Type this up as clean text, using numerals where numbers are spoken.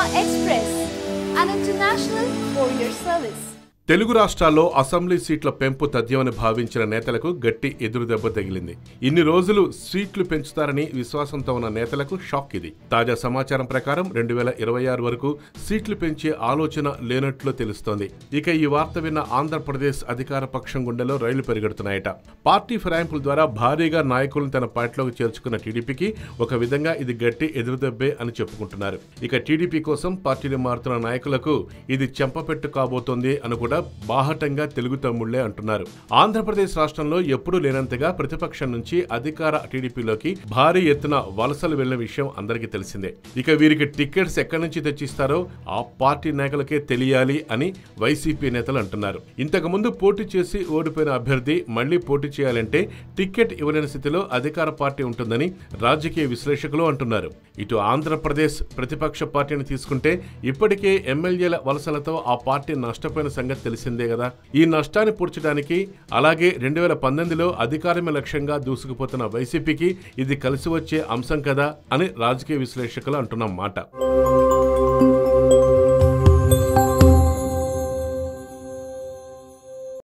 Express, an international courier service. Telugu రాష్ట్రాల్లో assembly సీట్ల పెంపు తథ్యమని భావించిన నేతలకు గట్టి ఎదురుదెబ్బ తగిలింది. ఇన్ని రోజులు సీట్లు పెంచుతారని విశ్వాసంతో ఉన్న నేతలకు షాక్ ఇది. తాజా సమాచారం ప్రకారం 2026 వరకు సీట్లు పెంచే ఆలోచన లేనట్లు తెలుస్తోంది. ఇక ఈ వార్త విన్న ఆంధ్రప్రదేశ్ అధికార పక్షం గుండెలో రైళ్లు పరిగెడుతున్నాయట. పార్టీ ఫిరాయింపుల ద్వారా భారీగా నాయకులను తన పార్టీలోకి చేర్చుకున్న టీడీపీకి ఒక విధంగా ఇది గట్టి ఎదురుదెబ్బే అని చెప్పుకుంటున్నారు. ఇక టీడీపీ కోసం పార్టీని మారుతున్న నాయకులకు ఇది చెంపపెట్టు కాబోతోంది అని కూడా బాహటంగా తెలుగు తమ్ముళ్లే అంటున్నారు. ఆంధ్రప్రదేశ్ రాష్ట్రంలో ఎప్పుడూ లేనంతగా ప్రతిపక్షం నుంచి అధికార టీడీపీలోకి భారీ ఎత్తున వలసలు వెళ్లిన విషయం అందరికీ తెలిసిందే. ఇక వీరికి టికెట్స్ ఎక్కడి నుంచి తెచ్చిస్తారో ఆ పార్టీ నాయకులకే తెలియాలి అని వైసీపీ నేతలు అంటున్నారు. ఇంతకుముందు పోటీ చేసి ఓడిపోయిన అభ్యర్థి మళ్లీ పోటీ చేయాలంటే టికెట్ ఇవ్వలేని స్థితిలో అధికార పార్టీ ఉంటుందని రాజకీయ విశ్లేషకులు అంటున్నారు. ఇటు ఆంధ్రప్రదేశ్ ప్రతిపక్ష పార్టీని తీసుకుంటే ఇప్పటికే ఎమ్మెల్యేల వలసలతో ఆ పార్టీ నష్టపోయిన సంగతి తెలిసిందే కదా. ఈ నష్టాన్ని పూడ్చడానికి అలాగే 2019లో అధికారమే లక్ష్యంగా దూసుకుపోతున్న వైసీపీకి ఇది కలిసి వచ్చే అంశం కదా అని రాజకీయ విశ్లేషకులు అంటున్న మాట.